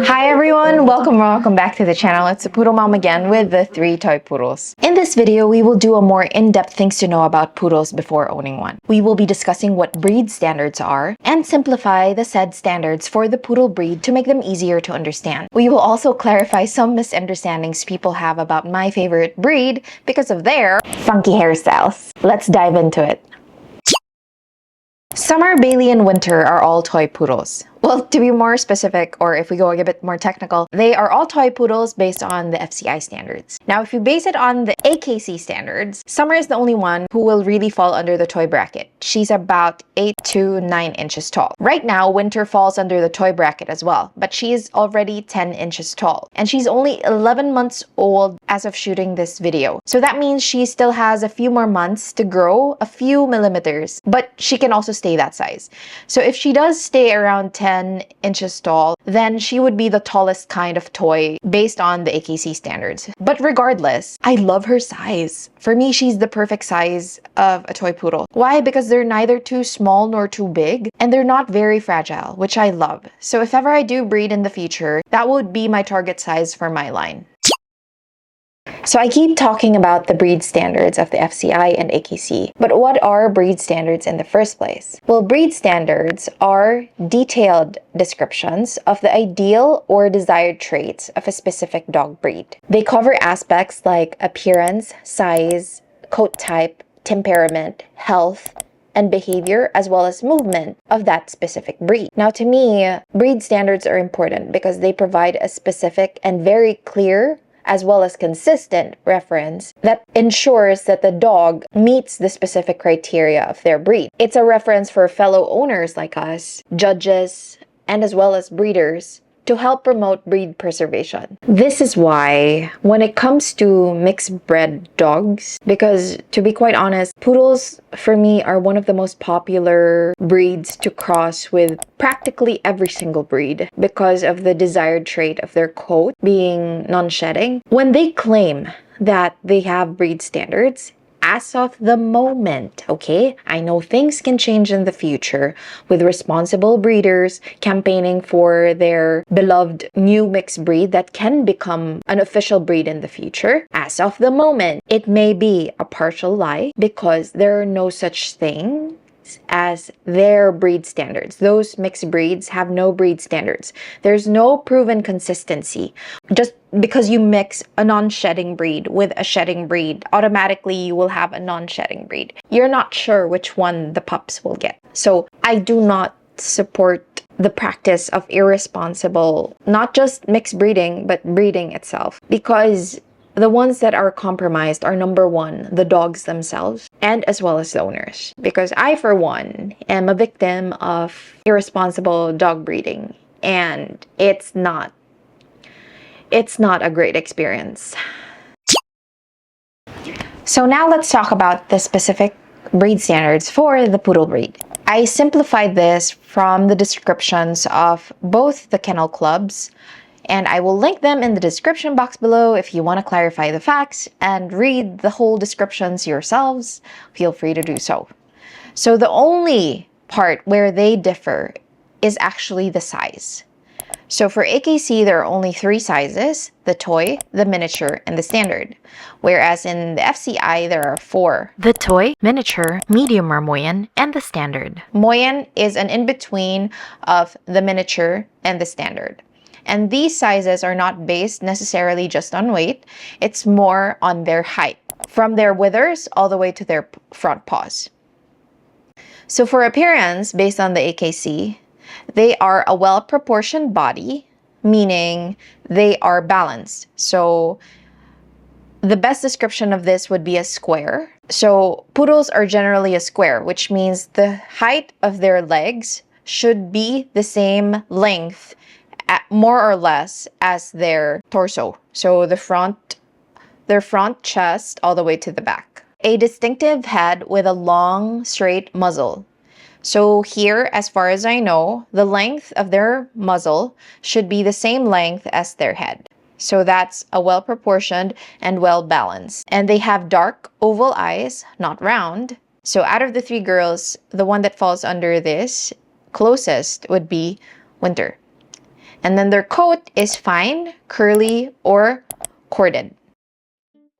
Hi everyone, welcome back to the channel. It's the Poodle Mom again with the 3 toy poodles. In this video, we will do a more in-depth things to know about poodles before owning one. We will be discussing what breed standards are and simplify the said standards for the poodle breed to make them easier to understand. We will also clarify some misunderstandings people have about my favorite breed because of their funky hairstyles. Let's dive into it. Summer, Bailey, and Winter are all toy poodles. Well, to be more specific, or if we go a bit more technical, they are all toy poodles based on the FCI standards. Now, if you base it on the AKC standards, Summer is the only one who will really fall under the toy bracket. She's about 8 to 9 inches tall. Right now, Winter falls under the toy bracket as well, but she is already 10 inches tall. And she's only 11 months old as of shooting this video. So that means she still has a few more months to grow a few millimeters, but she can also stay that size. So if she does stay around 10 inches tall, then she would be the tallest kind of toy based on the AKC standards. But regardless, I love her size. For me, she's the perfect size of a toy poodle. Why? Because they're neither too small nor too big, and they're not very fragile, which I love. So if ever I do breed in the future, that would be my target size for my line. So I keep talking about the breed standards of the FCI and AKC, but what are breed standards in the first place? Well, breed standards are detailed descriptions of the ideal or desired traits of a specific dog breed. They cover aspects like appearance, size, coat type, temperament, health, and behavior, as well as movement of that specific breed. Now, to me, breed standards are important because they provide a specific and very clear as well as consistent reference that ensures that the dog meets the specific criteria of their breed. It's a reference for fellow owners like us, judges, and as well as breeders to help promote breed preservation. This is why when it comes to mixed bred dogs, because to be quite honest, poodles for me are one of the most popular breeds to cross with practically every single breed because of the desired trait of their coat being non-shedding. When they claim that they have breed standards, as of the moment, okay? I know things can change in the future with responsible breeders campaigning for their beloved new mixed breed that can become an official breed in the future. As of the moment, it may be a partial lie because there are no such thing as their breed standards. Those mixed breeds have no breed standards. There's no proven consistency. Just because you mix a non-shedding breed with a shedding breed, automatically you will have a non-shedding breed. You're not sure which one the pups will get. So I do not support the practice of irresponsible, not just mixed breeding, but breeding itself, because the ones that are compromised are, number one, the dogs themselves and as well as the owners. Because I, for one, am a victim of irresponsible dog breeding, and it's not a great experience. So now let's talk about the specific breed standards for the poodle breed. I simplified this from the descriptions of both the kennel clubs, and I will link them in the description box below if you want to clarify the facts and read the whole descriptions yourselves. Feel free to do so. So the only part where they differ is actually the size. So for AKC, there are only 3 sizes: the toy, the miniature, and the standard. Whereas in the FCI, there are 4. The toy, miniature, medium or moyen, and the standard. Moyen is an in-between of the miniature and the standard. And these sizes are not based necessarily just on weight. It's more on their height, from their withers all the way to their front paws. So for appearance, based on the AKC, they are a well-proportioned body, meaning they are balanced. So the best description of this would be a square. So poodles are generally a square, which means the height of their legs should be the same length, more or less, as their torso. So their front chest all the way to the back. A distinctive head with a long, straight muzzle. So here, as far as I know, the length of their muzzle should be the same length as their head. So that's a well-proportioned and well-balanced. And they have dark oval eyes, not round. So out of the 3 girls, the one that falls under this closest would be winter. And then their coat is fine, curly, or corded.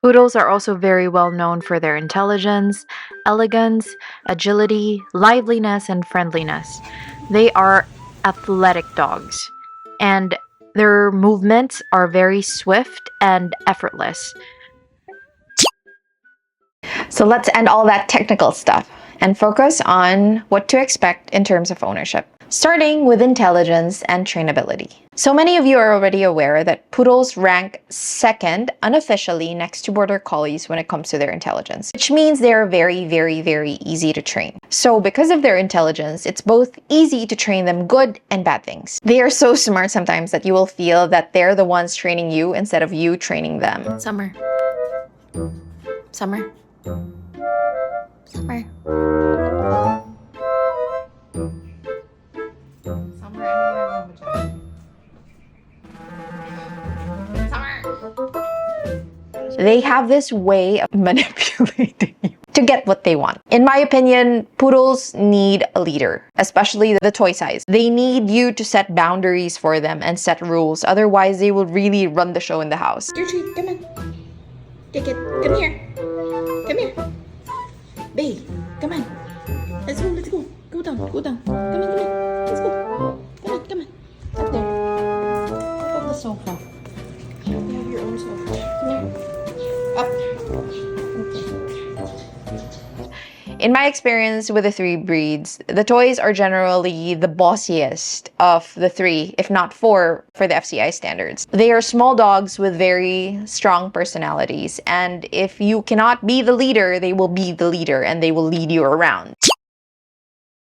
Poodles are also very well known for their intelligence, elegance, agility, liveliness, and friendliness. They are athletic dogs, and their movements are very swift and effortless. So let's end all that technical stuff and focus on what to expect in terms of ownership, starting with intelligence and trainability. So many of you are already aware that poodles rank second unofficially next to border collies when it comes to their intelligence, which means they're very, very, very easy to train. So because of their intelligence, it's both easy to train them good and bad things. They are so smart sometimes that you will feel that they're the ones training you instead of you training them. Summer. Summer. Summer. They have this way of manipulating you to get what they want. In my opinion, poodles need a leader, especially the toy size. They need you to set boundaries for them and set rules. Otherwise, they will really run the show in the house. Your treat, come on. Take it. Come here. Come here. Babe, come on. Let's go, let's go. Go down, go down. Come on, come on. Let's go. Come on, come on. Up there. Up on the sofa. You have your own sofa. Come here. Up. In my experience with the three breeds, the toys are generally the bossiest of the three, if not four, for the FCI standards. They are small dogs with very strong personalities, and if you cannot be the leader, they will be the leader and they will lead you around.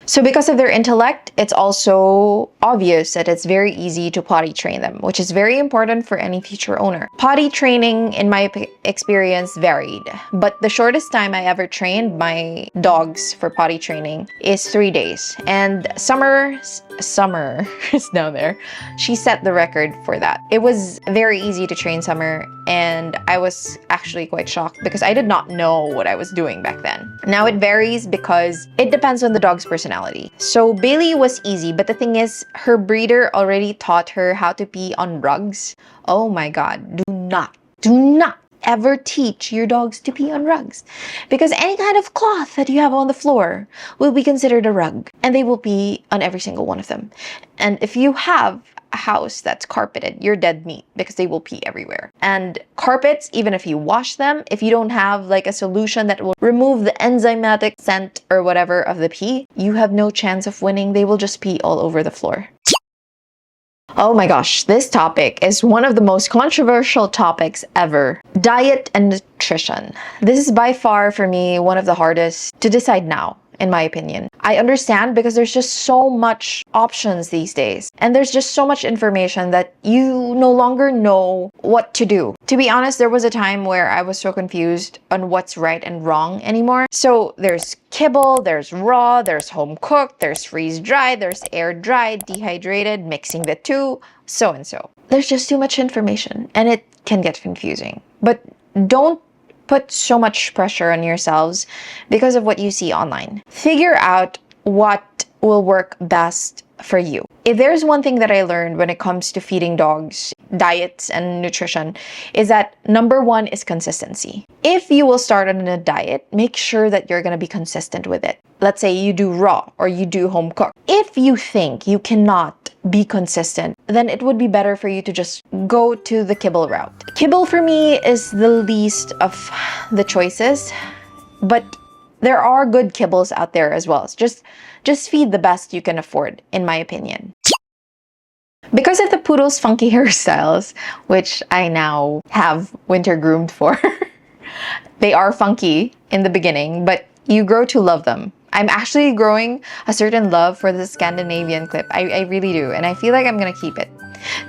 So because of their intellect, it's also obvious that it's very easy to potty train them, which is very important for any future owner. Potty training, in my experience, varied, but the shortest time I ever trained my dogs for potty training is 3 days. And Summer is down there. She set the record for that. It was very easy to train Summer, and I was actually quite shocked because I did not know what I was doing back then. Now it varies because it depends on the dog's personality. So Bailey was easy, but the thing is, her breeder already taught her how to pee on rugs. Oh my god, do not ever teach your dogs to pee on rugs, because any kind of cloth that you have on the floor will be considered a rug, and they will pee on every single one of them. And if you have a house that's carpeted, you're dead meat because they will pee everywhere. And carpets, even if you wash them, if you don't have like a solution that will remove the enzymatic scent or whatever of the pee, you have no chance of winning. They will just pee all over the floor. Oh my gosh, this topic is one of the most controversial topics ever. Diet and nutrition. This is by far for me one of the hardest to decide now, in my opinion. I understand because there's just so much options these days, and there's just so much information that you no longer know what to do. To be honest, there was a time where I was so confused on what's right and wrong anymore. So there's kibble, there's raw, there's home cooked, there's freeze dried, there's air dried, dehydrated, mixing the two, so and so. There's just too much information and it can get confusing. But don't put so much pressure on yourselves because of what you see online. Figure out what will work best for you. If there's one thing that I learned when it comes to feeding dogs, diets and nutrition, is that number one is consistency. If you will start on a diet, make sure that you're going to be consistent with it. Let's say you do raw or you do home cooked. If you think you cannot be consistent, then it would be better for you to just go to the kibble route. Kibble for me is the least of the choices, but there are good kibbles out there as well. Just feed the best you can afford, in my opinion. Because of the poodle's funky hairstyles, which I now have winter groomed for, they are funky in the beginning, but you grow to love them. I'm actually growing a certain love for the Scandinavian clip. I really do, and I feel like I'm gonna keep it.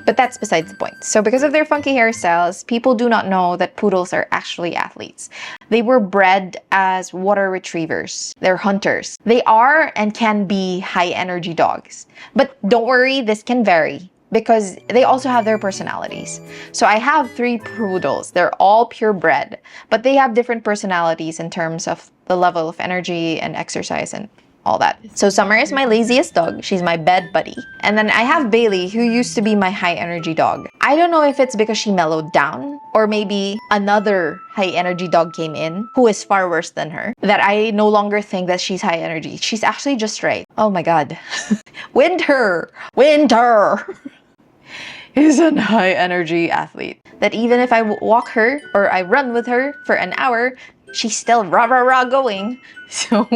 But that's besides the point. So because of their funky hairstyles, people do not know that poodles are actually athletes. They were bred as water retrievers. They're hunters. They are and can be high energy dogs. But don't worry, this can vary because they also have their personalities. So I have 3 poodles. They're all purebred, but they have different personalities in terms of the level of energy and exercise and all that. So Summer is my laziest dog. She's my bed buddy. And then I have Bailey, who used to be my high energy dog. I don't know if it's because she mellowed down, or maybe another high energy dog came in who is far worse than her, that I no longer think that she's high energy. She's actually just right. Oh my god. Winter is a high energy athlete. That even if I walk her or I run with her for an hour, she's still rah going. So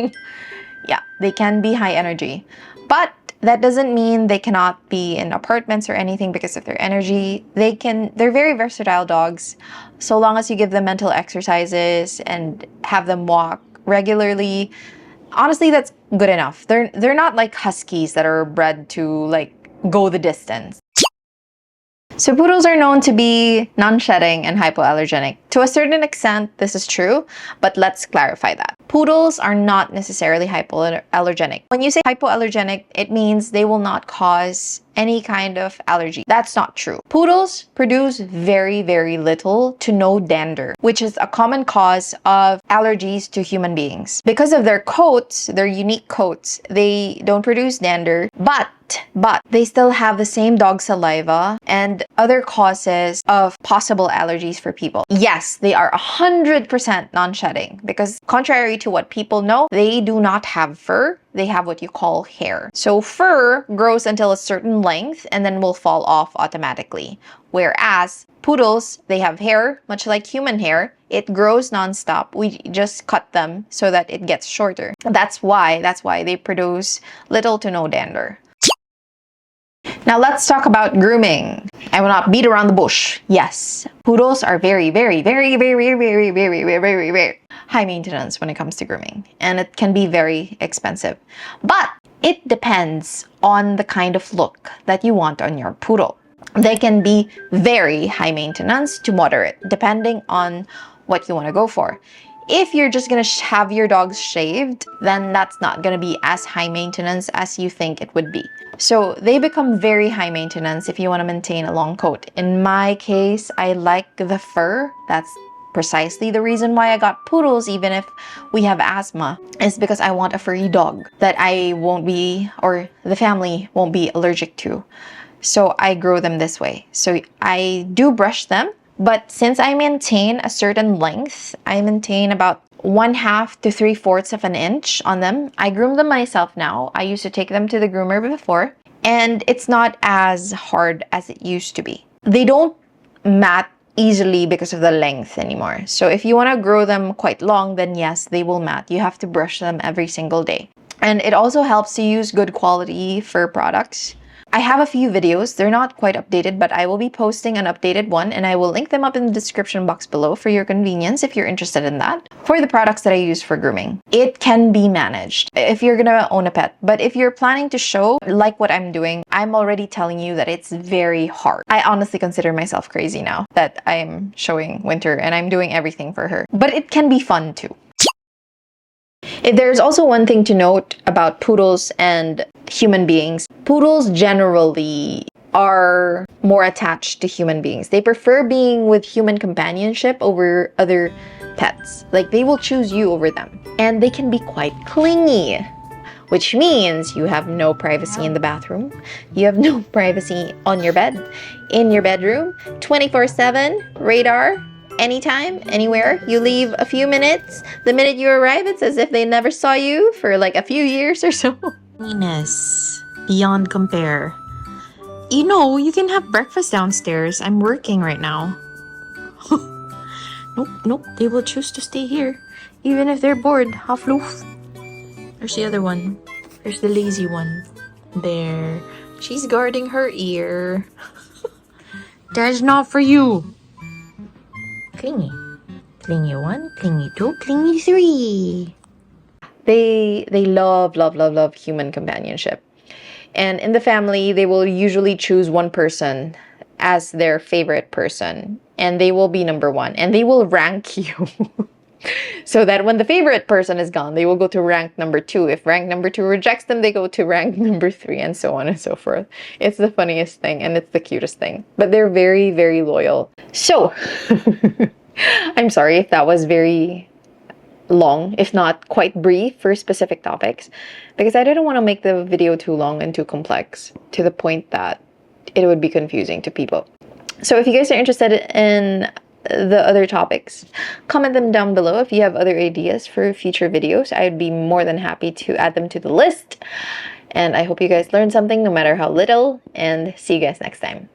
yeah, they can be high energy. But that doesn't mean they cannot be in apartments or anything because of their energy. They're very versatile dogs. So long as you give them mental exercises and have them walk regularly, honestly, that's good enough. They're not like huskies that are bred to like go the distance. So poodles are known to be non-shedding and hypoallergenic. To a certain extent, this is true, but let's clarify that. Poodles are not necessarily hypoallergenic. When you say hypoallergenic, it means they will not cause any kind of allergy. That's not true. Poodles produce very, very little to no dander, which is a common cause of allergies to human beings. Because of their coats, their unique coats, they don't produce dander, but they still have the same dog saliva and other causes of possible allergies for people. Yes, they are 100% non-shedding because contrary to what people know, they do not have fur. They have what you call hair. So fur grows until a certain length and then will fall off automatically. Whereas poodles, they have hair, much like human hair. It grows non-stop. We just cut them so that it gets shorter. That's why they produce little to no dander. Now let's talk about grooming. I will not beat around the bush. Yes, poodles are very, very, very, very, very, very, very, very, very high maintenance when it comes to grooming. And it can be very expensive. But it depends on the kind of look that you want on your poodle. They can be very high maintenance to moderate, depending on what you want to go for. If you're just gonna have your dogs shaved, then that's not gonna be as high maintenance as you think it would be. So they become very high maintenance if you want to maintain a long coat. In my case, I like the fur. That's precisely the reason why I got poodles, even if we have asthma, is because I want a furry dog that I won't be, or the family won't be allergic to. So I grow them this way. So I do brush them, but since I maintain a certain length, I maintain about 1/2 to 3/4 of an inch on them. I groom them myself now. I used to take them to the groomer before, and it's not as hard as it used to be. They don't mat easily because of the length anymore. So if you want to grow them quite long, then yes, they will mat. You have to brush them every single day. And it also helps to use good quality fur products. I have a few videos. They're not quite updated, but I will be posting an updated one and I will link them up in the description box below for your convenience if you're interested in that. For the products that I use for grooming, it can be managed if you're gonna own a pet. But if you're planning to show, like what I'm doing, I'm already telling you that it's very hard. I honestly consider myself crazy now that I'm showing Winter and I'm doing everything for her. But it can be fun too. There's also one thing to note about poodles and human beings. Poodles generally are more attached to human beings. They prefer being with human companionship over other pets. Like, they will choose you over them. And they can be quite clingy, which means you have no privacy in the bathroom. You have no privacy on your bed, in your bedroom, 24/7, radar. Anytime, anywhere, you leave a few minutes. The minute you arrive, it's as if they never saw you for like a few years or so. Cleanliness, beyond compare. You know, you can have breakfast downstairs. I'm working right now. Nope, they will choose to stay here. Even if they're bored. Half loof. There's the other one. There's the lazy one. There. She's guarding her ear. That's not for you. Clingy. Clingy 1, clingy 2, clingy 3. They love human companionship. And in the family, they will usually choose one person as their favorite person. And they will be number 1. And they will rank you. So that when the favorite person is gone, they will go to rank number 2. If rank number 2 rejects them, they go to rank number 3, and so on and so forth. It's the funniest thing, and it's the cutest thing. But they're very, very loyal. So, I'm sorry if that was very long, if not quite brief, for specific topics, because I didn't want to make the video too long and too complex to the point that it would be confusing to people. So if you guys are interested in the other topics, comment them down below. If you have other ideas for future videos, I'd be more than happy to add them to the list. And I hope you guys learned something, no matter how little, and see you guys next time.